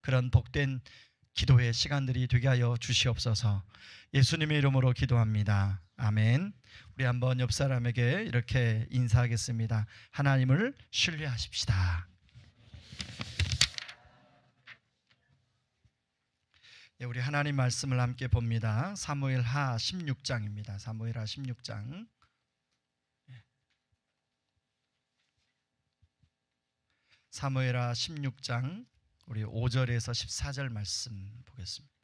그런 복된 기도의 시간들이 되게 하여 주시옵소서. 예수님의 이름으로 기도합니다. 아멘. 우리 한번 옆 사람에게 이렇게 인사하겠습니다. 하나님을 신뢰하십시다. 우리 하나님 말씀을 함께 봅니다. 사무엘하 16장입니다. 사무엘하 16장. 사무엘하 16장 우리 5절에서 14절 말씀 보겠습니다.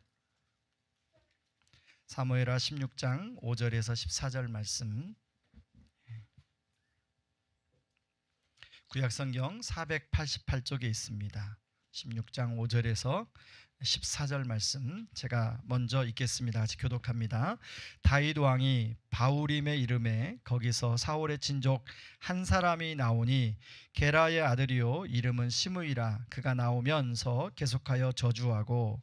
사무엘하 16장 5절에서 14절 말씀. 구약성경 488쪽에 있습니다. 16장 5절에서 14절 말씀 제가 먼저 읽겠습니다. 같이 교독합니다. 다윗 왕이 바후림의 이름에 거기서 사울의 친족 한 사람이 나오니 게라의 아들이요 이름은 시므이라. 그가 나오면서 계속하여 저주하고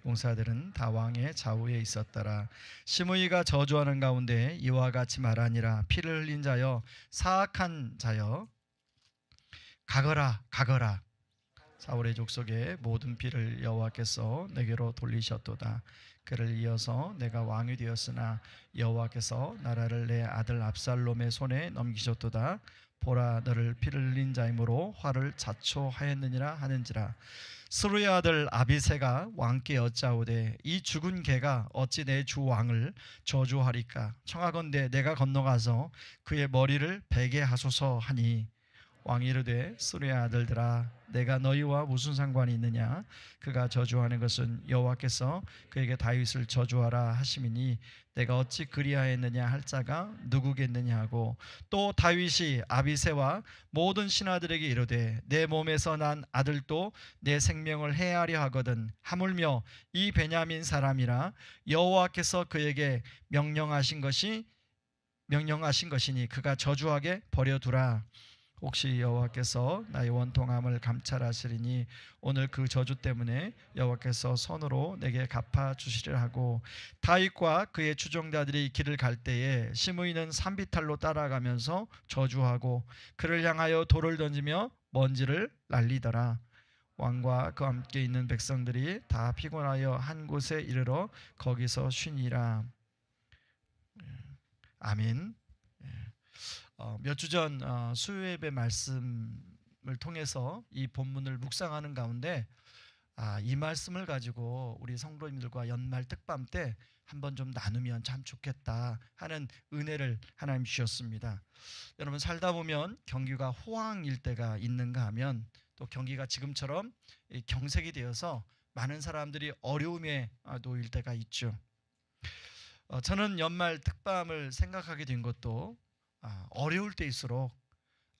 용사들은 다 왕의 좌우에 있었더라. 시므이가 저주하는 가운데 이와 같이 말하니라. 피를 흘린 자여 사악한 자여 가거라 가거라. 사울의 족속의 모든 피를 여호와께서 내게로 돌리셨도다. 그를 이어서 내가 왕이 되었으나 여호와께서 나라를 내 아들 압살롬의 손에 넘기셨도다. 보라 너를 피를 흘린 자이므로 화를 자초하였느니라 하는지라. 스루의 아들 아비새가 왕께 여짜오되 이 죽은 개가 어찌 내 주 왕을 저주하리까. 청하건대 내가 건너가서 그의 머리를 베게 하소서 하니 왕이 이르되 스루의 아들들아 내가 너희와 무슨 상관이 있느냐. 그가 저주하는 것은 여호와께서 그에게 다윗을 저주하라 하심이니 내가 어찌 그리하였느냐 할 자가 누구겠느냐 하고 또 다윗이 아비새와 모든 신하들에게 이르되 내 몸에서 난 아들도 내 생명을 해하려 하거든. 하물며 이 베냐민 사람이라 여호와께서 그에게 명령하신 것이니 그가 저주하게 버려두라. 혹시 여호와께서 나의 원통함을 감찰하시리니 오늘 그 저주 때문에 여호와께서 손으로 내게 갚아주시리라 하고 다윗과 그의 추종자들이 길을 갈 때에 시므이는 산비탈로 따라가면서 저주하고 그를 향하여 돌을 던지며 먼지를 날리더라. 왕과 그와 함께 있는 백성들이 다 피곤하여 한 곳에 이르러 거기서 쉬니라. 아멘. 몇 주 전 수요예배 말씀을 통해서 이 본문을 묵상하는 가운데 이 말씀을 가지고 우리 성도님들과 연말 특밤 때 한번 좀 나누면 참 좋겠다 하는 은혜를 하나님 주셨습니다. 여러분 살다 보면 경기가 호황일 때가 있는가 하면 또 경기가 지금처럼 경색이 되어서 많은 사람들이 어려움에 놓일 때가 있죠. 저는 연말 특밤을 생각하게 된 것도 어려울 때일수록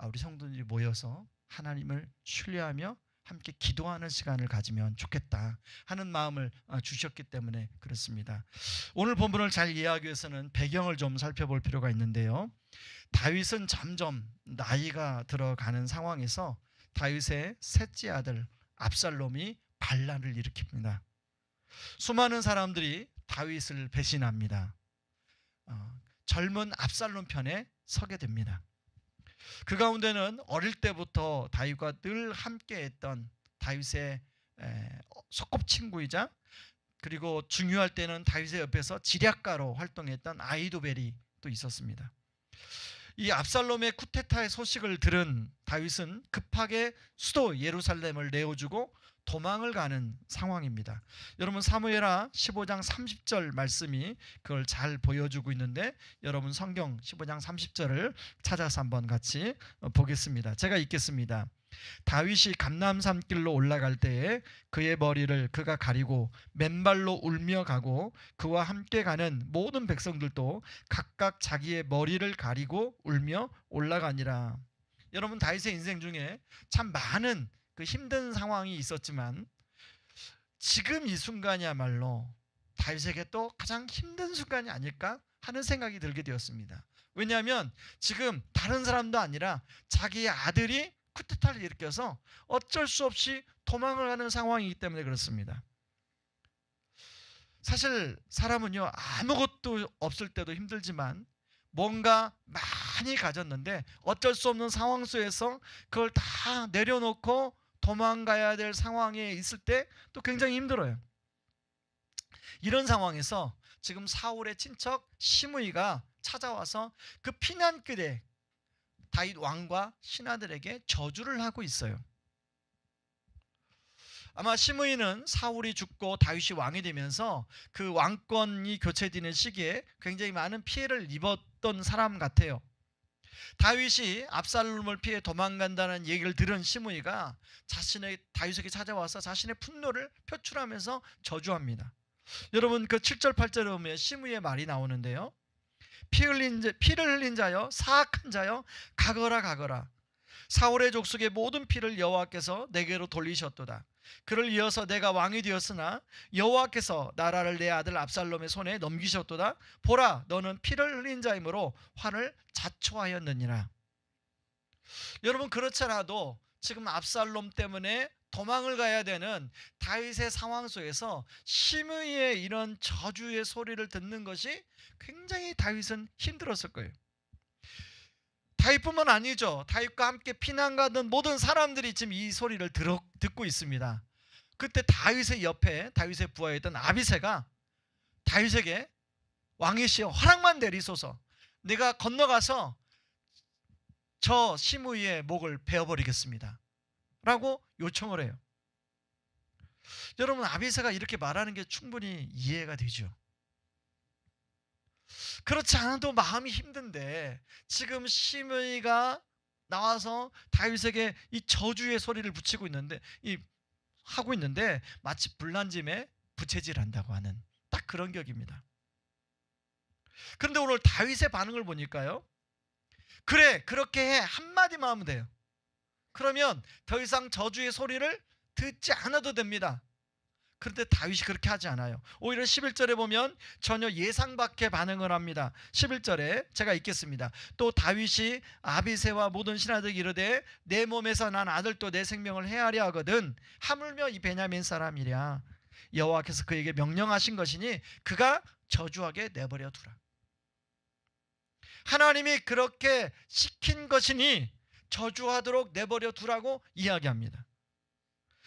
우리 성도들이 모여서 하나님을 신뢰하며 함께 기도하는 시간을 가지면 좋겠다 하는 마음을 주셨기 때문에 그렇습니다. 오늘 본문을 잘 이해하기 위해서는 배경을 좀 살펴볼 필요가 있는데요. 다윗은 점점 나이가 들어가는 상황에서 다윗의 셋째 아들 압살롬이 반란을 일으킵니다. 수많은 사람들이 다윗을 배신합니다. 젊은 압살롬 편에 서게 됩니다. 그 가운데는 어릴 때부터 다윗과 늘 함께했던 다윗의 소꿉친구이자 그리고 중요할 때는 다윗의 옆에서 지략가로 활동했던 아히도벨이 또 있었습니다. 이 압살롬의 쿠데타의 소식을 들은 다윗은 급하게 수도 예루살렘을 내어주고 도망을 가는 상황입니다. 여러분 사무엘하 15장 30절 말씀이 그걸 잘 보여주고 있는데 여러분 성경 15장 30절을 찾아서 한번 같이 보겠습니다. 제가 읽겠습니다. 다윗이 감람산길로 올라갈 때에 그의 머리를 그가 가리고 맨발로 울며 가고 그와 함께 가는 모든 백성들도 각각 자기의 머리를 가리고 울며 올라가니라. 여러분 다윗의 인생 중에 참 많은 그 힘든 상황이 있었지만 지금 이 순간이야말로 다윗에게 또 가장 힘든 순간이 아닐까 하는 생각이 들게 되었습니다. 왜냐하면 지금 다른 사람도 아니라 자기의 아들이 쿠데타를 일으켜서 어쩔 수 없이 도망을 가는 상황이기 때문에 그렇습니다. 사실 사람은요 아무것도 없을 때도 힘들지만 뭔가 많이 가졌는데 어쩔 수 없는 상황 속에서 그걸 다 내려놓고 도망가야 될 상황에 있을 때 또 굉장히 힘들어요. 이런 상황에서 지금 사울의 친척 시므이가 찾아와서 그 피난길에 다윗 왕과 신하들에게 저주를 하고 있어요. 아마 시므이는 사울이 죽고 다윗이 왕이 되면서 그 왕권이 교체되는 시기에 굉장히 많은 피해를 입었던 사람 같아요. 다윗이 압살롬을 피해 도망간다는 얘기를 들은 시므이가 자신의 다윗에게 찾아와서 자신의 분노를 표출하면서 저주합니다. 여러분 그 7절 8절에 보면 시므이의 말이 나오는데요. 피를 흘린 자여 사악한 자여 가거라 가거라. 사울의 족속의 모든 피를 여호와께서 내게로 돌리셨도다. 그를 이어서 내가 왕이 되었으나 여호와께서 나라를 내 아들 압살롬의 손에 넘기셨도다. 보라 너는 피를 흘린 자이므로 화를 자초하였느니라. 여러분 그렇지 않아도 지금 압살롬 때문에 도망을 가야 되는 다윗의 상황 속에서 시므이의 이런 저주의 소리를 듣는 것이 굉장히 다윗은 힘들었을 거예요. 다윗뿐만 아니죠. 다윗과 함께 피난 가던 모든 사람들이 지금 이 소리를 듣고 있습니다. 그때 다윗의 옆에 다윗의 부하였던 아비새가 다윗에게 왕이시여 허락만 내리소서, 내가 건너가서 저 시므이의 목을 베어버리겠습니다 라고 요청을 해요. 여러분 아비새가 이렇게 말하는 게 충분히 이해가 되죠. 그렇지 않아도 마음이 힘든데 지금 시므이가 나와서 다윗에게 이 저주의 소리를 붙이고 있는데 하고 있는데 마치 불난짐에 부채질한다고 하는 딱 그런 격입니다. 그런데 오늘 다윗의 반응을 보니까요, 그래 그렇게 해 한마디만 하면 돼요. 그러면 더 이상 저주의 소리를 듣지 않아도 됩니다. 그런데 다윗이 그렇게 하지 않아요. 오히려 11절에 보면 전혀 예상 밖의 반응을 합니다. 11절에 제가 읽겠습니다. 또 다윗이 아비새와 모든 신하들에게 이르되 내 몸에서 난 아들도 내 생명을 해하려 하거든 하물며 이 베냐민 사람이랴. 여호와께서 그에게 명령하신 것이니 그가 저주하게 내버려 두라. 하나님이 그렇게 시킨 것이니 저주하도록 내버려 두라고 이야기합니다.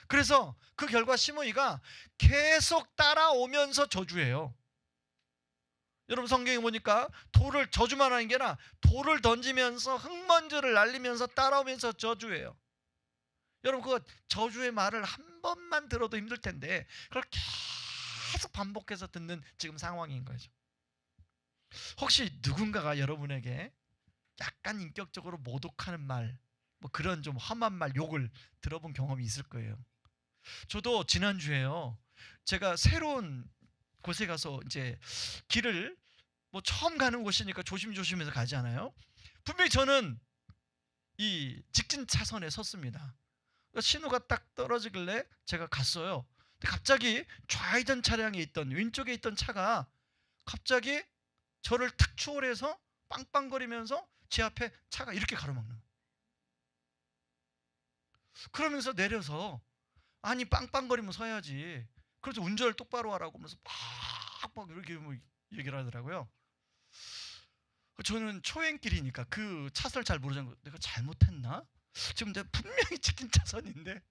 그래서 그 결과 시므이가 계속 따라오면서 저주해요. 여러분 성경에 보니까 돌을 저주만 하는 게 아니라 돌을 던지면서 흙먼지를 날리면서 따라오면서 저주해요. 여러분 그 저주의 말을 한 번만 들어도 힘들 텐데 그걸 계속 반복해서 듣는 지금 상황인 거죠. 혹시 누군가가 여러분에게 약간 인격적으로 모독하는 말, 뭐 그런 좀 험한 말, 욕을 들어본 경험이 있을 거예요. 저도 지난주에요, 제가 새로운 곳에 가서 이제 길을 뭐 처음 가는 곳이니까 조심조심해서 가잖아요. 분명히 저는 이 직진 차선에 섰습니다. 신호가 딱 떨어지길래 제가 갔어요. 근데 갑자기 좌회전 차량에 있던 왼쪽에 있던 차가 갑자기 저를 탁 추월해서 빵빵거리면서 제 앞에 차가 이렇게 가로막는 거예요. 그러면서 내려서 아니 빵빵거리면 서야지, 그래서 운전을 똑바로 하라고 하면서 막 이렇게 뭐 얘기를 하더라고요. 저는 초행길이니까 그 차선을 잘 모르잖아요. 내가 잘못했나? 지금 내가 분명히 직진 차선인데.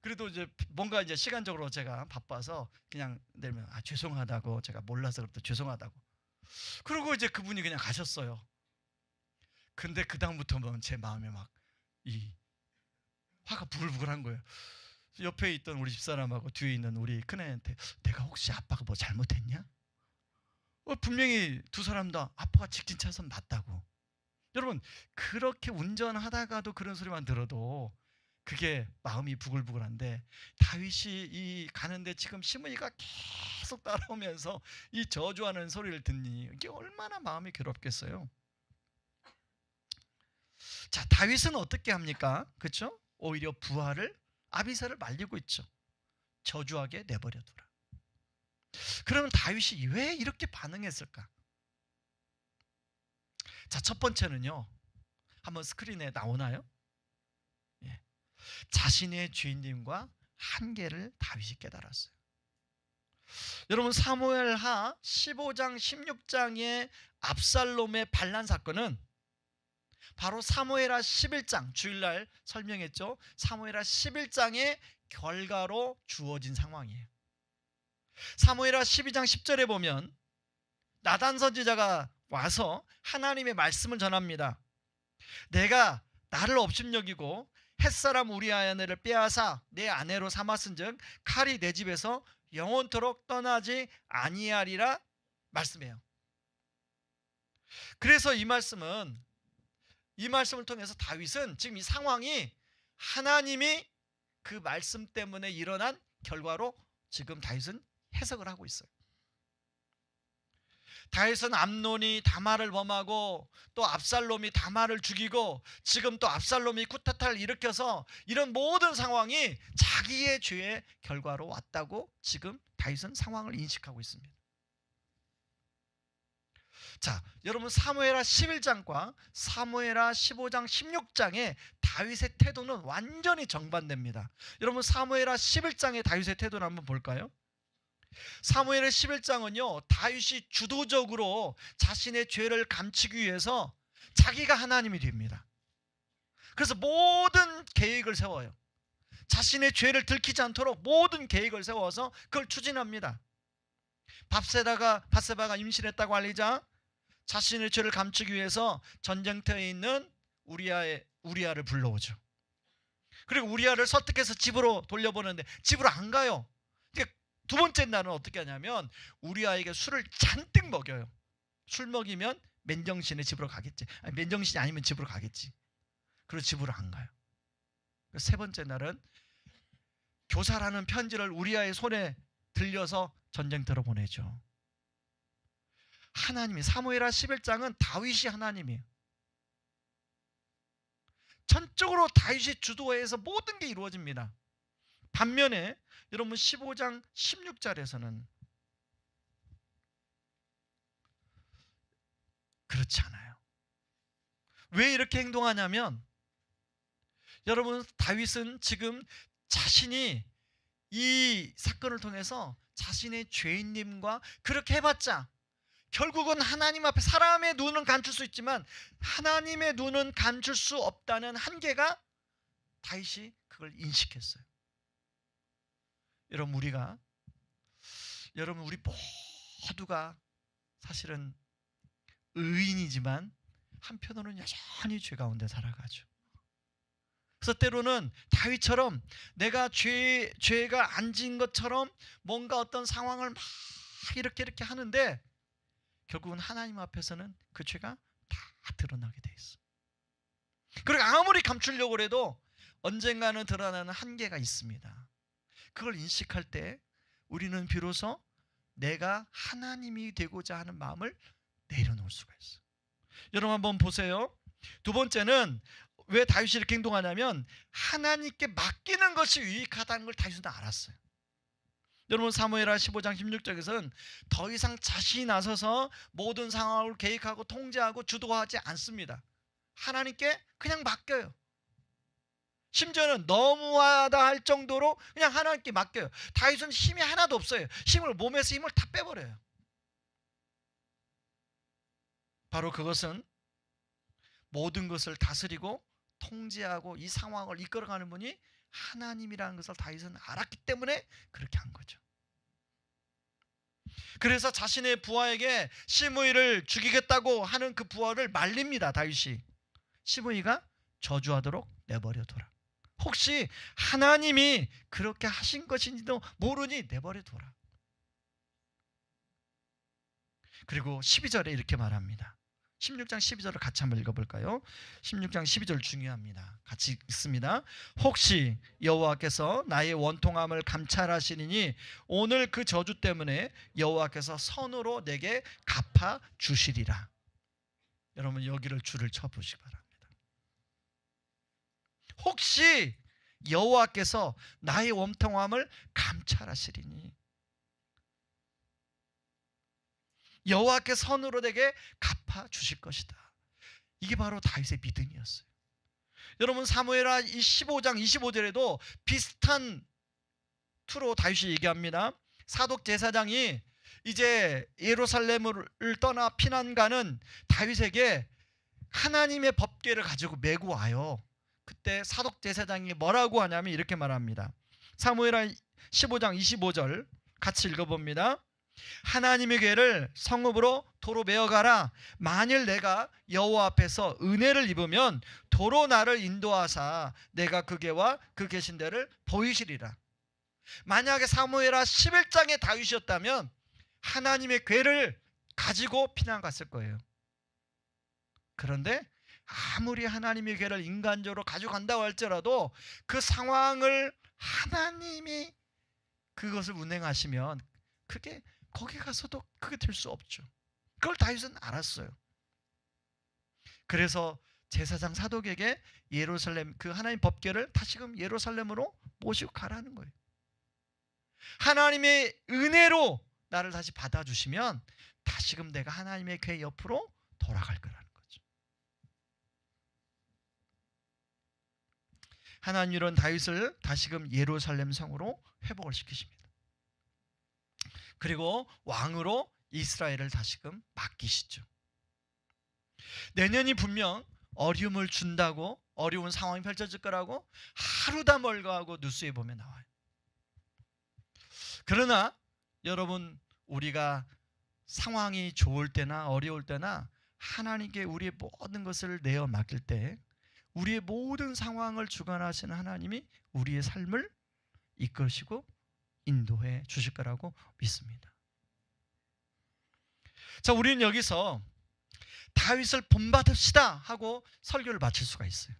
그래도 이제 뭔가 이제 시간적으로 제가 바빠서 그냥 내면 죄송하다고, 제가 몰라서 그렇다 죄송하다고. 그리고 이제 그분이 그냥 가셨어요. 근데 그 다음부터는 제 마음에 막 이 화가 부글부글한 거예요. 옆에 있던 우리 집사람하고 뒤에 있는 우리 큰애한테 내가 혹시 아빠가 뭐 잘못했냐? 분명히 두 사람 다 아빠가 직진 차선 맞다고. 여러분 그렇게 운전하다가도 그런 소리만 들어도 그게 마음이 부글부글한데, 다윗이 이 가는데 지금 시므이가 계속 따라오면서 이 저주하는 소리를 듣니 이게 얼마나 마음이 괴롭겠어요. 자, 다윗은 어떻게 합니까? 그렇죠? 오히려 부하를 아비새를 말리고 있죠. 저주하게 내버려 두라. 그러면 다윗이 왜 이렇게 반응했을까? 자, 첫 번째는요, 한번 스크린에 나오나요? 예. 자신의 주인님과 한계를 다윗이 깨달았어요. 여러분 사무엘하 15장 16장의 압살롬의 반란 사건은 바로 사무엘하 11장, 주일날 설명했죠. 사무엘하 11장의 결과로 주어진 상황이에요. 사무엘하 12장 10절에 보면 나단 선지자가 와서 하나님의 말씀을 전합니다. 내가 나를 업신여기고 햇사람 우리아의 아내를 빼앗아 내 아내로 삼았은즉 칼이 내 집에서 영원토록 떠나지 아니하리라 말씀해요. 그래서 이 말씀을 통해서 다윗은 지금 이 상황이 하나님이 그 말씀 때문에 일어난 결과로 지금 다윗은 해석을 하고 있어요. 다윗은 암논이 다말을 범하고 또 압살롬이 다말을 죽이고 지금 또 압살롬이 쿠데타를 일으켜서 이런 모든 상황이 자기의 죄의 결과로 왔다고 지금 다윗은 상황을 인식하고 있습니다. 자, 여러분 사무엘하 11장과 사무엘하 15장 16장의 다윗의 태도는 완전히 정반대입니다. 여러분 사무엘하 11장의 다윗의 태도를 한번 볼까요? 사무엘의 11장은요 다윗이 주도적으로 자신의 죄를 감추기 위해서 자기가 하나님이 됩니다. 그래서 모든 계획을 세워요. 자신의 죄를 들키지 않도록 모든 계획을 세워서 그걸 추진합니다. 밧세바가 임신했다고 알리자 자신의 죄를 감추기 위해서 전쟁터에 있는 우리아를 불러오죠. 그리고 우리아를 설득해서 집으로 돌려보는데 집으로 안 가요. 두 번째 날은 어떻게 하냐면 우리아에게 술을 잔뜩 먹여요. 술 먹이면 맨정신에 집으로 가겠지. 아니, 맨정신이 아니면 집으로 가겠지. 그리고 집으로 안 가요. 세 번째 날은 교사라는 편지를 우리아의 손에 들려서 전쟁터로 보내죠. 하나님이 사무엘하 11장은 다윗이 하나님이에요. 전적으로 다윗이 주도해서 모든 게 이루어집니다. 반면에 여러분 15장 16절에서는 그렇지 않아요. 왜 이렇게 행동하냐면 여러분 다윗은 지금 자신이 이 사건을 통해서 자신의 죄인님과 그렇게 해봤자 결국은 하나님 앞에 사람의 눈은 감출 수 있지만 하나님의 눈은 감출 수 없다는 한계가 다윗이 그걸 인식했어요. 여러분 우리 모두가 사실은 의인이지만 한편으로는 여전히 죄 가운데 살아가죠. 그래서 때로는 다윗처럼 내가 죄가 안 지은 것처럼 뭔가 어떤 상황을 막 이렇게 하는데 결국은 하나님 앞에서는 그 죄가 다 드러나게 돼 있어. 그리고 아무리 감추려고 해도 언젠가는 드러나는 한계가 있습니다. 그걸 인식할 때 우리는 비로소 내가 하나님이 되고자 하는 마음을 내려놓을 수가 있어요. 여러분 한번 보세요. 두 번째는 왜 다윗이 이렇게 행동하냐면 하나님께 맡기는 것이 유익하다는 걸 다윗은 알았어요. 여러분 사무엘하 15장 16절에서는 더 이상 자신이 나서서 모든 상황을 계획하고 통제하고 주도하지 않습니다. 하나님께 그냥 맡겨요. 심지어는 너무하다 할 정도로 그냥 하나님께 맡겨요. 다윗은 힘이 하나도 없어요. 몸에서 힘을 다 빼버려요. 바로 그것은 모든 것을 다스리고 통제하고 이 상황을 이끌어가는 분이 하나님이라는 것을 다윗은 알았기 때문에 그렇게 한 거죠. 그래서 자신의 부하에게 시므이를 죽이겠다고 하는 그 부하를 말립니다. 다윗이. 시므이가 저주하도록 내버려둬라. 혹시 하나님이 그렇게 하신 것인지도 모르니 내버려둬라. 그리고 12절에 이렇게 말합니다. 16장 12절을 같이 한번 읽어볼까요? 16장 12절 중요합니다. 같이 읽습니다. 혹시 여호와께서 나의 원통함을 감찰하시니 오늘 그 저주 때문에 여호와께서 선으로 내게 갚아 주시리라. 여러분 여기를 줄을 쳐보시기 바랍니다. 혹시 여호와께서 나의 원통함을 감찰하시리니 여호와께 선으로 내게 갚아 주실 것이다. 이게 바로 다윗의 믿음이었어요. 여러분 사무엘하 15장 25절에도 비슷한 투로 다윗이 얘기합니다. 사독 제사장이 이제 예루살렘을 떠나 피난 가는 다윗에게 하나님의 법궤를 가지고 메고 와요. 그때 사독 제사장이 뭐라고 하냐면 이렇게 말합니다. 사무엘하 15장 25절 같이 읽어봅니다. 하나님의 궤를 성읍으로 도로 메어가라. 만일 내가 여호와 앞에서 은혜를 입으면 도로 나를 인도하사 내가 그 궤와 그 계신 데를 보이시리라. 만약에 사무엘하 11장의 다윗이었다면 하나님의 궤를 가지고 피난 갔을 거예요. 그런데 아무리 하나님의 궤를 인간적으로 가져간다고 할지라도 그 상황을 하나님이 그것을 운행하시면 그게 거기 가서도 그게 될 수 없죠. 그걸 다윗은 알았어요. 그래서 제사장 사독에게 예루살렘 그 하나님 법궤를 다시금 예루살렘으로 모시고 가라는 거예요. 하나님의 은혜로 나를 다시 받아주시면 다시금 내가 하나님의 궤 옆으로 돌아갈 거라는 거죠. 하나님은 다윗을 다시금 예루살렘 성으로 회복을 시키십니다. 그리고 왕으로 이스라엘을 다시금 맡기시죠. 내년이 분명 어려움을 준다고, 어려운 상황이 펼쳐질 거라고 하루다 멀거하고 뉴스에 보면 나와요. 그러나 여러분, 우리가 상황이 좋을 때나 어려울 때나 하나님께 우리의 모든 것을 내어 맡길 때 우리의 모든 상황을 주관하시는 하나님이 우리의 삶을 이끄시고 인도해 주실 거라고 믿습니다. 자, 우리는 여기서 다윗을 본받읍시다 하고 설교를 마칠 수가 있어요.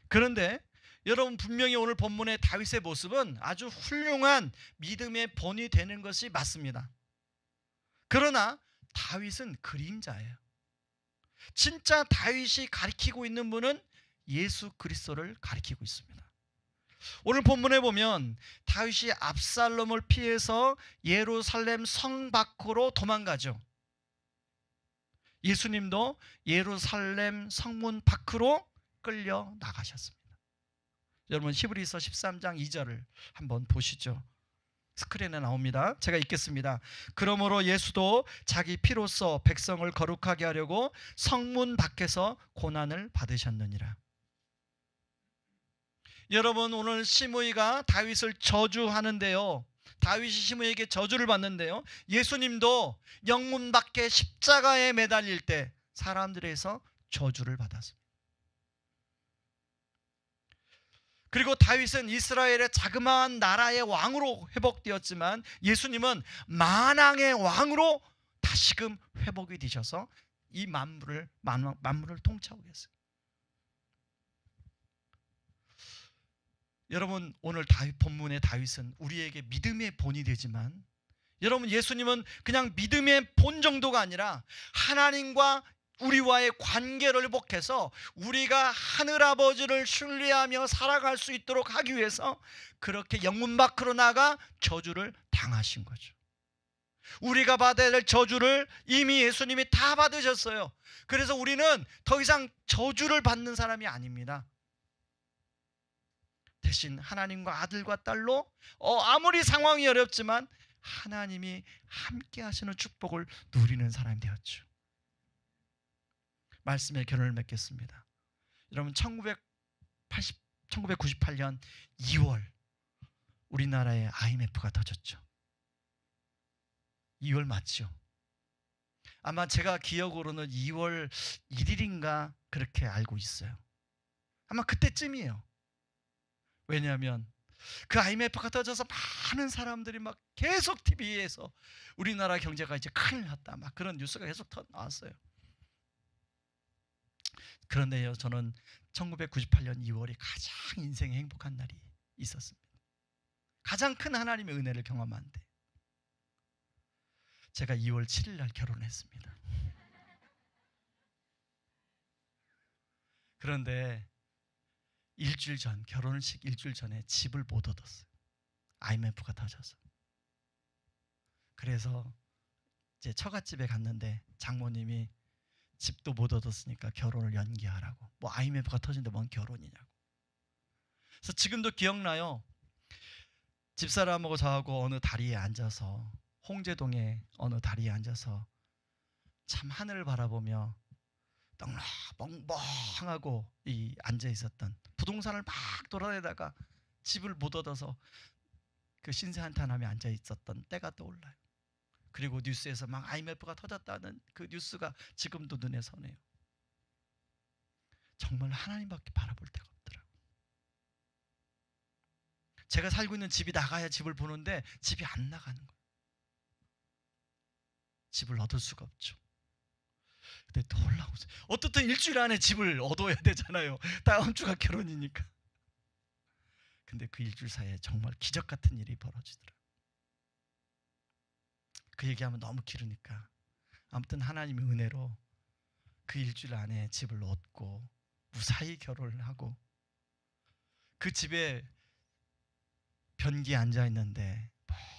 그런데 여러분, 분명히 오늘 본문의 다윗의 모습은 아주 훌륭한 믿음의 본이 되는 것이 맞습니다. 그러나 다윗은 그림자예요. 진짜 다윗이 가리키고 있는 분은 예수 그리스도를 가리키고 있습니다. 오늘 본문에 보면 다윗이 압살롬을 피해서 예루살렘 성 밖으로 도망가죠. 예수님도 예루살렘 성문 밖으로 끌려 나가셨습니다. 여러분, 히브리서 13장 2절을 한번 보시죠. 스크린에 나옵니다. 제가 읽겠습니다. 그러므로 예수도 자기 피로써 백성을 거룩하게 하려고 성문 밖에서 고난을 받으셨느니라. 여러분, 오늘 시므이가 다윗을 저주하는데요, 다윗이 시므이에게 저주를 받는데요, 예수님도 영문 밖에 십자가에 매달릴 때 사람들에서 저주를 받았습니다. 그리고 다윗은 이스라엘의 자그마한 나라의 왕으로 회복되었지만 예수님은 만왕의 왕으로 다시금 회복이 되셔서 이 만물을 통치하고 계세요. 여러분, 오늘 본문의 다윗은 우리에게 믿음의 본이 되지만 여러분, 예수님은 그냥 믿음의 본 정도가 아니라 하나님과 우리와의 관계를 회복해서 우리가 하늘아버지를 신뢰하며 살아갈 수 있도록 하기 위해서 그렇게 영문 밖으로 나가 저주를 당하신 거죠. 우리가 받아야 될 저주를 이미 예수님이 다 받으셨어요. 그래서 우리는 더 이상 저주를 받는 사람이 아닙니다. 대신 하나님과 아들과 딸로 아무리 상황이 어렵지만 하나님이 함께 하시는 축복을 누리는 사람이 되었죠. 말씀의 결론을 맺겠습니다. 여러분, 1998년 2월 우리나라에 IMF가 터졌죠. 2월 맞죠? 아마 제가 기억으로는 2월 1일인가 그렇게 알고 있어요. 아마 그때쯤이에요. 왜냐하면 그 IMF가 터져서 많은 사람들이 막 계속 TV에서 우리나라 경제가 이제 큰일 났다, 막 그런 뉴스가 계속 나왔어요. 그런데요, 저는 1998년 2월이 가장 인생의 행복한 날이 있었습니다. 가장 큰 하나님의 은혜를 경험한 데 제가 2월 7일 날 결혼했습니다. 그런데 결혼식 일주일 전에 집을 못 얻었어요. IMF가 터져서. 그래서 이제 처갓집에 갔는데 장모님이 집도 못 얻었으니까 결혼을 연기하라고. 뭐 IMF가 터진데 뭔 결혼이냐고. 그래서 지금도 기억나요. 집사람하고 저하고 어느 다리에 앉아서, 홍제동의 어느 다리에 앉아서 참 하늘을 바라보며 멍멍하고 앉아 있었던, 부동산을 막 돌아다니다가 집을 못 얻어서 그 신세한탄하며 앉아 있었던 때가 떠올라요. 그리고 뉴스에서 막 IMF가 터졌다는 그 뉴스가 지금도 눈에 선해요. 정말 하나님밖에 바라볼 데가 없더라고요. 제가 살고 있는 집이 나가야 집을 보는데 집이 안 나가는 거예요. 집을 얻을 수가 없죠. 근데 놀라우세요. 어떻든 일주일 안에 집을 얻어야 되잖아요. 다음 주가 결혼이니까. 근데 그 일주일 사이에 정말 기적 같은 일이 벌어지더라고요. 그 얘기하면 너무 길으니까 아무튼 하나님의 은혜로 그 일주일 안에 집을 얻고 무사히 결혼을 하고, 그 집에 변기에 앉아 있는데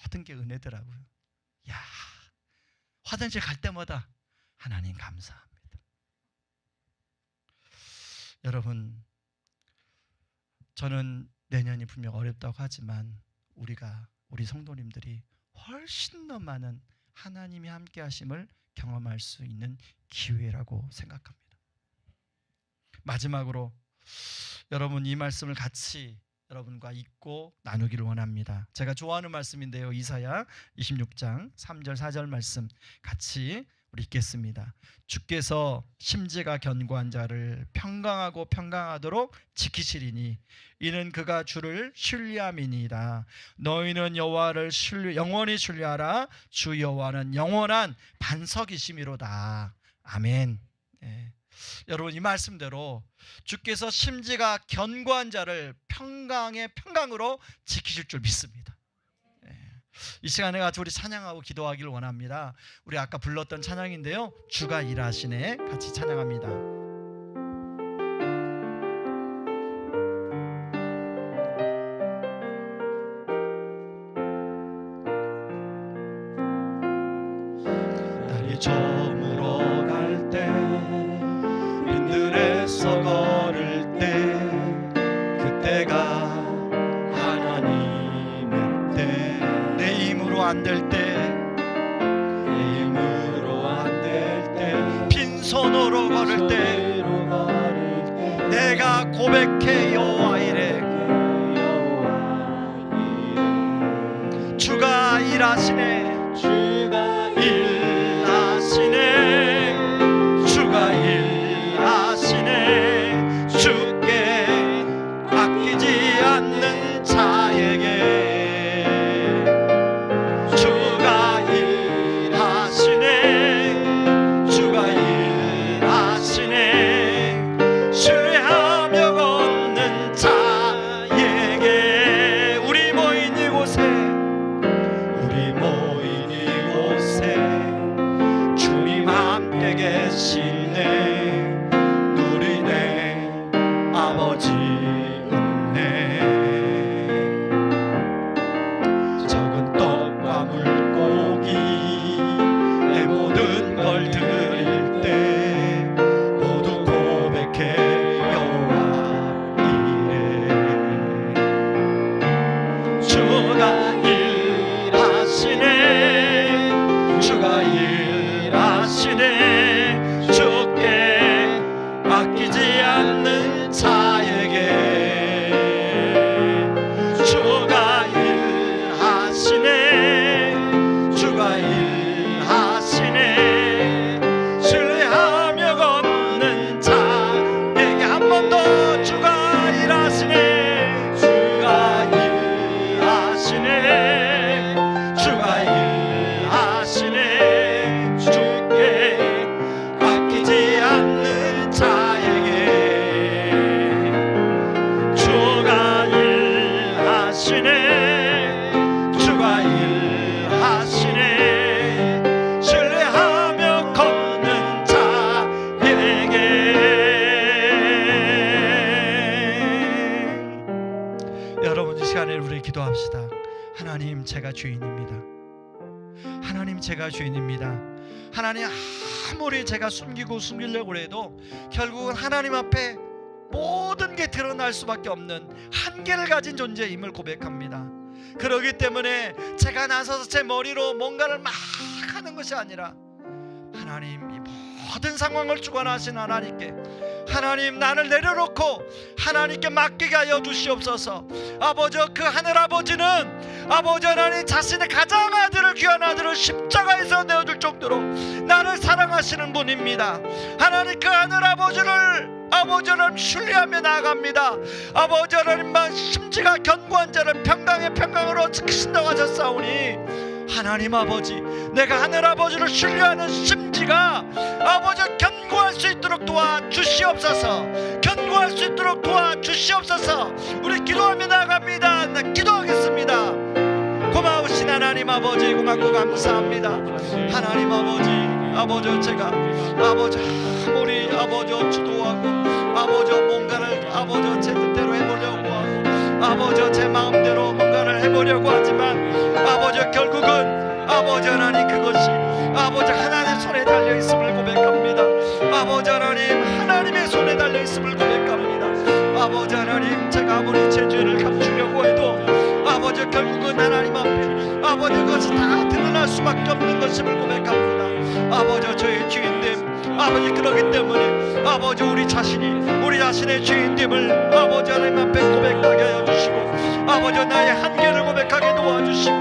모든 게 은혜더라고요. 야, 화장실 갈 때마다 하나님 감사합니다. 여러분, 저는 내년이 분명 어렵다고 하지만 우리 성도님들이 훨씬 더 많은 하나님이 함께 하심을 경험할 수 있는 기회라고 생각합니다. 마지막으로 여러분, 이 말씀을 같이 여러분과 읽고 나누기를 원합니다. 제가 좋아하는 말씀인데요, 이사야 26장 3절 4절 말씀 같이 우리 읽겠습니다. 주께서 심지가 견고한 자를 평강하고 평강하도록 지키시리니 이는 그가 주를 신뢰함이니이다. 너희는 여호와를 영원히 신뢰하라. 주 여호와는 영원한 반석이심이로다. 아멘. 네. 여러분, 이 말씀대로 주께서 심지가 견고한 자를 평강의 평강으로 지키실 줄 믿습니다. 이 시간에 같이 우리 찬양하고 기도하기를 원합니다. 우리 아까 불렀던 찬양인데요, 주가 일하시네, 같이 찬양합니다. 날이 저물어 갈 때, 빈들에서 걸을 때, 그때가 하나님의 때. 내 힘으로 안 될 때, 내 힘으로 안 될 때, 빈손으로 걸을 때, 내가 고백해 여호와 이래. 주가 일하시네. 주가 일하시네. 주가 일하시네. 주께 아끼지 않는 자에게 주가 일하시네. 주가 일하시네. 신뢰하며 걷는 자에게. 우리 모인 이곳에 주님 함께 계시네. 누리네 아버지 은혜. 적은 떡과 물고기 내 모든 걸 드릴 때 모두 고백해 여호와 이래. 주가 일하시네. 주가 일하시네. 주께 아끼지 않는 자에게 주가 일하시네. 주가 일하시네. 신뢰하며 걷는 자에게. 한 번 더. 주가 일하시네. 주가 일하시네. 주가 일하시네. 주께 아끼지 않는 자에게 주가 일하시네. 주가 일하시네. 신뢰하며 걷는 자에게. 여러분, 이 시간에 우리 기도합시다. 하나님, 제가 죄인입니다. 하나님, 제가 죄인입니다. 하나님, 아무리 제가 숨기려고 해도 결국은 하나님 앞에 모든 게 드러날 수밖에 없는 한계를 가진 존재임을 고백합니다. 그렇기 때문에 제가 나서서 제 머리로 뭔가를 막 하는 것이 아니라 하나님, 이 모든 상황을 주관하신 하나님께 하나님 나를 내려놓고 하나님께 맡기게 하여 주시옵소서. 아버지 그 하늘아버지는 아버지 하나님 자신의 가장 아들을 귀한 아들을 십자가에서 내어줄 정도로 나를 사랑하시는 분입니다. 하나님 그 하늘아버지를 아버지 하나님 신뢰하며 나아갑니다. 아버지 하나님만 심지가 견고한 자를 평강의 평강으로 지키신다고 하셨사오니 하나님 아버지 내가 하늘아버지를 신뢰하는 심지가 아버지 견고할 수 있도록 도와주시옵소서. 견고할 수 있도록 도와주시옵소서. 우리 기도하며 나아갑니다. 기도하겠습니다. 고마우신 하나님 아버지 고맙고 감사합니다. 하나님 아버지 제가 아버지 아무리 아버지 기도하고 아버지 뭔가를 아버지 제 뜻대로 해보려고 하고 아버지 제 마음대로 뭔가를 해보려고 하지만 아버지 결국은 아버지 하나님 그것이 아버지 하나님의 손에 달려있음을 고백합니다. 아버지 하나님 하나님의 손에 달려있음을 고백합니다. 아버지 하나님 제가 아무리 제 죄를 감추려고 해도 아버지 결국은 하나님 앞에 아버지 그것이 다 드러날 수밖에 없는 것임을 고백합니다. 아버지 저의 죄인됨 아버지 그러기 때문에 아버지 우리 자신의 죄인됨을 아버지 하나님 앞에 고백하게 하여 주시고 아버지 나의 한계를 고백하게 도와주시고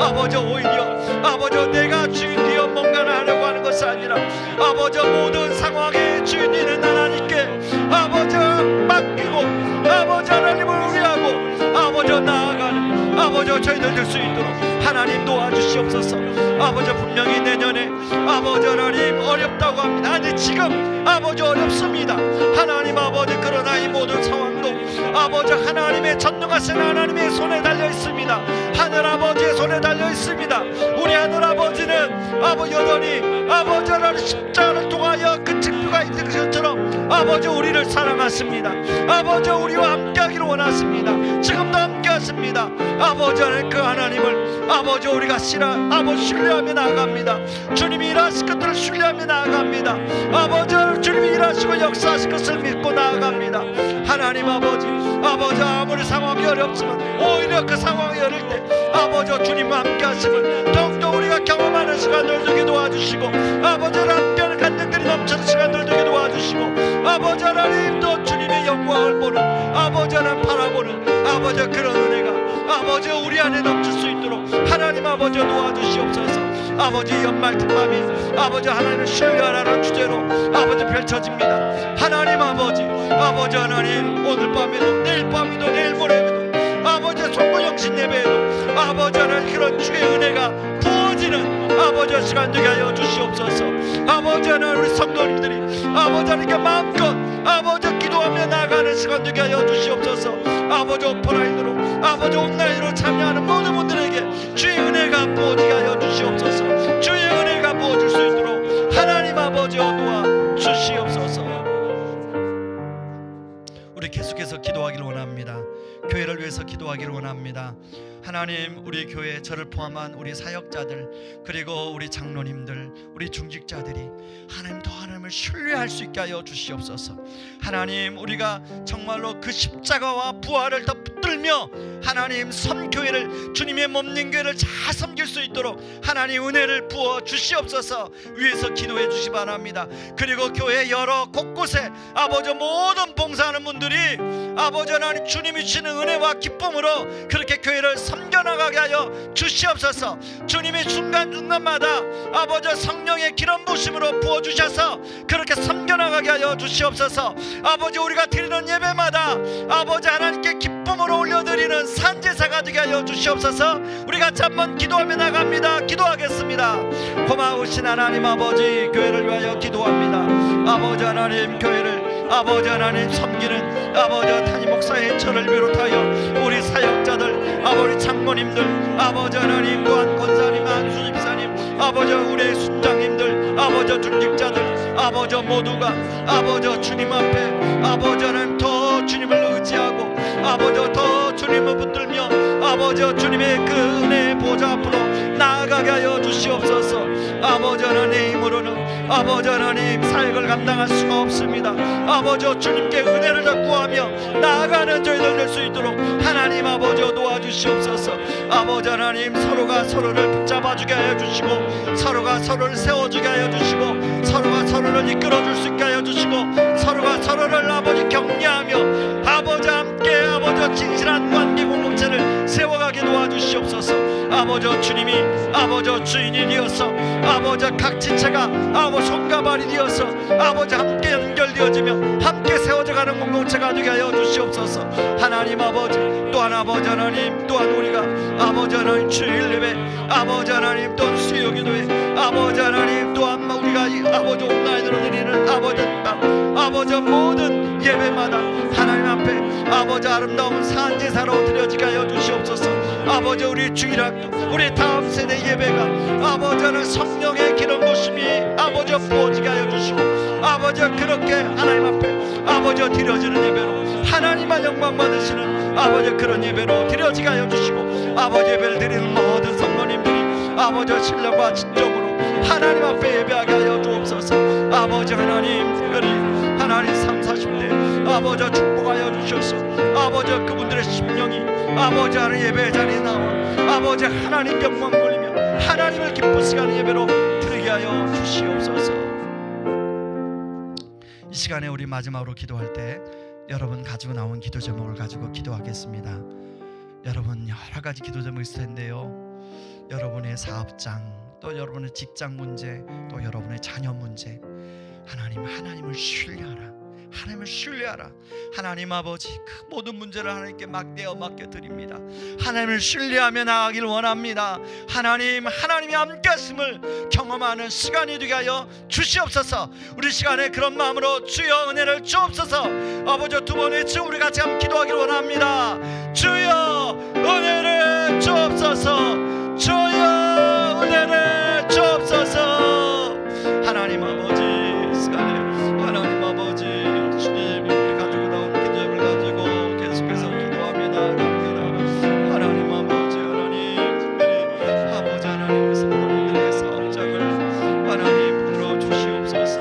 아버지 오히려 아버지 내가 주인 되어 뭔가를 하려고 하는 것이 아니라 아버지 모든 상황의 주인이는 하나님께 아버지 맡기고 아버지 하나님을 의뢰하고 아버지 나아가는 아버지 저희들 될 수 있도록 하나님 도와주시옵소서. 아버지 분명히 내년에 아버지 하나님 어렵다고 합니다. 아니 지금 아버지 어렵습니다. 하나님 아버지 그러나 이 모든 상황도 아버지 하나님의 전능하신 하나님의 손에 달려 있습니다. 하늘 아버지의 손에 달려 있습니다. 우리 하늘 아버지는 아버지 여전히 아버지 하나님 십자가를 통하여 그 증표가 있는 것처럼 아버지 우리를 사랑하십니다. 아버지 우리와 함께하기를 원하십니다. 지금도 함께하십니다. 아버지 하나님 그 하나님을 아버지 우리가 아버지 신뢰하며 나아갑니다. 주님이 일하실 것들을 신뢰하며 나아갑니다. 아버지 주님이 일하시고 역사하실 것을 믿고 나아갑니다. 하나님 아버지 아무리 상황이 어렵지만 오히려 그 상황이 어릴 때 아버지 주님과 함께 하심을 더욱더 우리가 경험하는 시간을 되게 도와주시고 아버지를 함께하는 간증들이 넘치는 시간을 되게 도와주시고 아버지 하나님 또 주님의 영광을 보는 아버지 하나님 바라보는 아버지 그런 은혜가 아버지 우리 안에 넘칠 수 있도록 하나님 아버지 도와주시옵소서. 아버지 연말 특밤이 아버지 하나님을 신뢰하라는 주제로 아버지 펼쳐집니다. 하나님 아버지 하나님 오늘 밤에도 내일 밤에도 내일 모레에도 아버지 송구영신 예배에도 아버지 하나님 그런 주의 은혜가 부어지는 아버지 시간 되게 하여 주시옵소서. 아버지 하나님 우리 성도님들이 아버지 하나님께 마음껏 아버지 기도하며 나아가는 시간 되게 하여 주시옵소서. 아버지 오프라인으로 아버지 온라인으로 참여하는 모든 분들에게 주의 은혜가 부어지게 하여 주시옵소서. 주의 은혜가 부어질 수 있도록 하나님 아버지 도와 주시옵소서. 우리 계속해서 기도하기를 원합니다. 교회를 위해서 기도하기를 원합니다. 하나님 우리 교회 저를 포함한 우리 사역자들 그리고 우리 장로님들 우리 중직자들이 하나님 더 하나님을 신뢰할 수 있게 하여 주시옵소서. 하나님 우리가 정말로 그 십자가와 부활을 더 붙들며 하나님 선교회를 주님의 몸된 교회를 잘 섬길 수 있도록 하나님 은혜를 부어 주시옵소서. 위에서 기도해 주시 바랍니다. 그리고 교회 여러 곳곳에 아버지 모든 봉사하는 분들이 아버지 하나님 주님이 주시는 은혜와 기쁨으로 그렇게 교회를 섬겨나가게 하여 주시옵소서. 주님이 중간중간마다 아버지 성령의 기름 부으심으로 부어주셔서 그렇게 섬겨나가게 하여 주시옵소서. 아버지 우리가 드리는 예배마다 아버지 하나님께 기쁨으로 올려드리는 산제사가 되게 하여 주시옵소서. 우리 같이 한번 기도하며 나갑니다. 기도하겠습니다. 고마우신 하나님 아버지 교회를 위하여 기도합니다. 아버지 하나님 교회를 아버지 하나님 섬기는 아버지 담임 목사의 저를 비롯하여 우리 사역자들 아버지 장모님들 아버지 하나님 또한 권사님 안수 집사님 아버지 우리 순장님들 아버지 중직자들 아버지 모두가 아버지 주님 앞에 아버지 하나님 더 주님을 의지하고 아버지 더 주님을 붙들며 아버지 주님의 그 은혜의 보좌 앞으로 나아가게 하여 주시옵소서. 아버지 하나님으로는 아버지 하나님 사역을 감당할 수가 없습니다. 아버지 주님께 은혜를 구하며 격려하며 나아가는 저희들 될 수 있도록 하나님 아버지 도와주시옵소서. 아버지 하나님, 서로가 서로를 붙잡아주게 하여 주시고, 서로가 서로를 세워주게 하여 주시고, 서로가 서로를 이끌어줄 수 있게 하여 주시고, 서로가 서로를 아버지 격려하며 아버지 함께 아버지 진실한 관계 공동체를 세워가게 도와주시옵소서. 아버지 주님이 아버지 주인이 되어서 아버지 각 지체가 아버지 손과 발이 되어서 아버지 함께 연결되어지며 함께 세워져가는 공동체가 되게 하여 주시옵소서. 하나님 아버지, 또한 아버지 하나님, 또한 우리가 아버지 하나님 주일 예배, 아버지 하나님 또한 수요기도회, 아버지 하나님 또한 우리가 아버지 온라인으로 드리는 아버지 모든 예배마다 하나님 앞에 아버지 아름다운 산제사로 드려지게 하여 주시옵소서. 아버지 우리 주일학교, 우리 다음 세대 예배가 아버지 하나님 성령의 기름 부심이 아버지 부어지게 하여 주시고, 아버지 그렇게 하나님 앞에 아버지 드려지는 예배로 하나님만 영광 받으시는 아버지 그런 예배로 드려지게 하여 주시고, 아버지 예배를 드리는 모든 성도님들이 아버지 신령과 진정으로 하나님 앞에 예배하게 하여 주옵소서. 아버지 하나님, 특별히 하나님 30-40대 아버지 축복하여 주셔서 아버지 그분들의 심령이 아버지 하나님 예배 자리에 나와 아버지 하나님 영광 돌리며 하나님을 기쁘시게 하는 예배로 드리게 하여 주시옵소서. 이 시간에 우리 마지막으로 기도할 때 여러분 가지고 나온 기도 제목을 가지고 기도하겠습니다. 여러분 여러 가지 기도 제목이 있을 텐데요, 여러분의 사업장, 또 여러분의 직장 문제, 또 여러분의 자녀 문제, 하나님을 신뢰하라. 하나님을 신뢰하라. 하나님 아버지 그 모든 문제를 하나님께 맡겨드립니다. 하나님을 신뢰하며 나가길 원합니다. 하나님이 함께 하심을 경험하는 시간이 되게 하여 주시옵소서. 우리 시간에 그런 마음으로 주여 은혜를 주옵소서. 아버지 두 번 외치 우리 같이 함께 기도하길 원합니다. 주여 은혜를 주옵소서. 주여 은혜를 주옵소서. 하나님 아버지 시간에 하나님 아버지 주님 우리 가지고 나온 기도를 가지고 계속해서 기도하며 나아갑니다. 하나님 아버지 하나님, 특별히 아버지 하나님 성도님들의 사업장을 하나님 풀어주시옵소서.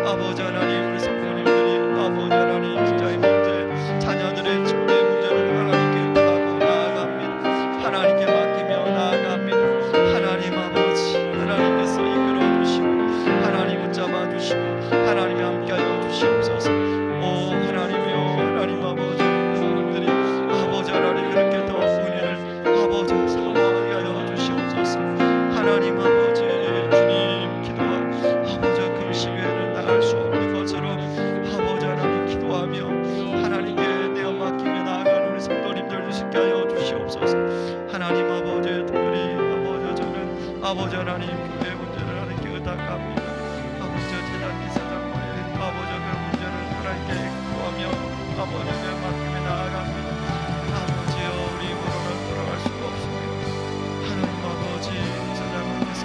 아버지 하나님 우리 성도님들이 아버지 하나님 직장의 문제, 자녀들의 침대 문제를 하나님께 하고 나아갑니다. 하나님께 맡기며 나아갑니다. 하나님 아버지 하나님께서 이끌어주시고 하나님 붙잡아 주시고 하나님이 함께하여 주시옵소서. 오 하나님이여, 하나님 아버지 여러분들이 아버지 하나님 그렇게 더 은혜를 아버지 사모하게 하여 주시옵소서. 하나님 아버지 주님 기도와 아버지 금식 외에는 나갈 수 없는 것처럼 아버지 하나님 기도하며 하나님께 내어 맡기며 나아가는 우리 성도님들 주시게 하여 주시옵소서. 하나님 아버지 특별히 아버지 저는 아버지 하나님 교회 문제를 하나님께 의탁합니다. 아버지 재단 이사장과의 아버지 그 문제를 하나님께 기도하며 아버지 그 맡김에 나아갑니다. 아버지여 우리 몸으로는 돌아갈 수가 없습니다. 하나님 아버지 이사장님께서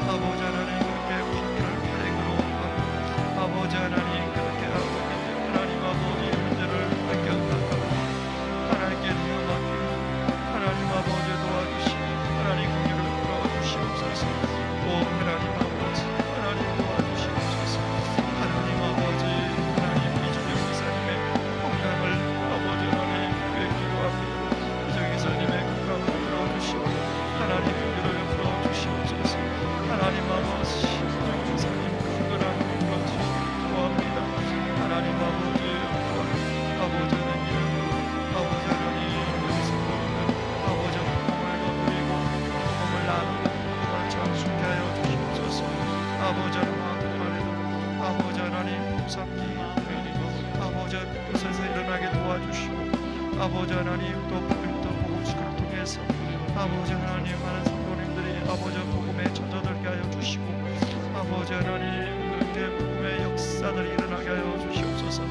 아버지 하나님 그렇게 파기를 발행으로 하고 아버지 하나님 그렇게 하고 하나님 아버지 문제를 하나님께 의탁하고 하나님께 내어 맡기고 하나님 아버지 도와주시고 하나님 공유를 풀어주시옵소서. 오 하나님 아버지 하나님 도와주시옵소서. 하나님 아버지 하나님 이준영 기사님의 건강을 아버지 하나님 교회 기도합니다. 이준영 기사님의 건강을 풀어주시고 하나님 공유를 풀어주시옵소서. 하나님 아버지 이준영 기사님 건강을 풀어주시기 기도합니다. 하나님 아버지 아버지 하나님 아버지 하나님 우리 성도님들 아버지 복음을 거두리고 복음을 나누고 복음을 전수케 하여 주시옵소서. 아버지 하나님 한국말에도 아버지 하나님 복삼기 아버지 곳에서 일어나게 도와주시고 아버지 하나님 또 복음식을 통해서 아버지 하나님 많은 성도님들이 아버지 복음에 젖어들게 하여 주시고 아버지 하나님 그렇게 복음의 역사들이 일어나게 하여 주시옵소서.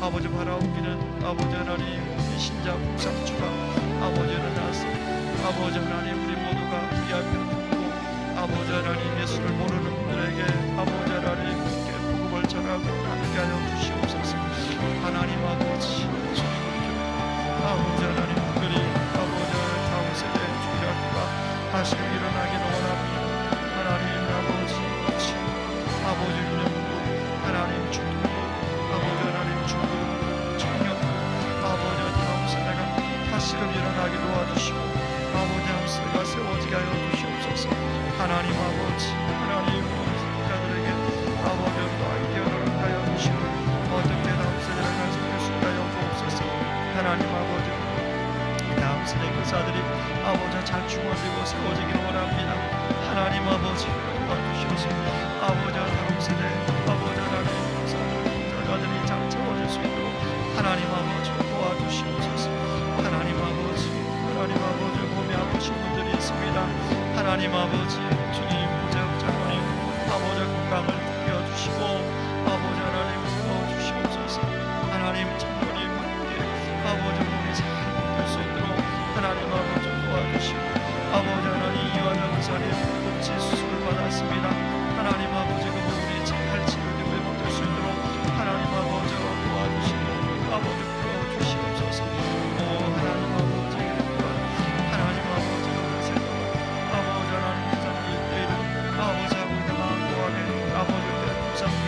아버지 바라오기는 아버지 하나님 이 신자 복삼주가 아버지 일어나서 아버지 하나님 우리 모두가 VIP를 품고 아버지 하나님 예수를 모르는 분들에게 아버지 하나님 이렇게 복음을 전하고 나누게 하여 주시옵소서. 하나님 아버지 주님을 기도 아버지 하나님 특별히 아버지 다음 세대 주일학교가 다시 일어나기를 원합니다. 하나님 아버지 같이 아버지 은혜로 하나님 축복 아버지 하나님 축복 청년 하나님 아버지 이 다음 세대 교사들이 아버지 잘 중화되고 세워지기를 원합니다. 하나님 아버지 도와주시옵소서. 아버지 다음 세대 아버지 하나님 교사들이 잘 채워질 수 있도록 하나님 아버지 도와주시옵소서. 하나님 아버지 몸이 아프신 분들이 있습니다. 하나님 아버지 주님 무죄 장로님 아버지 건강을 되어주시고 아버지 하나님 도와주시옵소서. 하나님 장로님 함께 아버지 몸이 잘 될 수 있도록 하나님 아버지 도와주시고 아버지 하나님 이완영 의사님 복지 수술을 받았습니다. 하나님 아버지 그 부분이 잘 치료되고 회복될 수 있도록 하나님 아버지 도와주시고 아버지 풀어주시옵소서. 하나님 아버지 하나님 아버지 아버지 하나님 이상의 일들은 아버지하고 당하고하게 아버지 무상히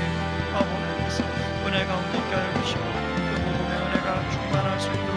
아버지께서 은혜 가운데 있게 하여 주시고 그 복음의 은혜가 충만할 수 있도록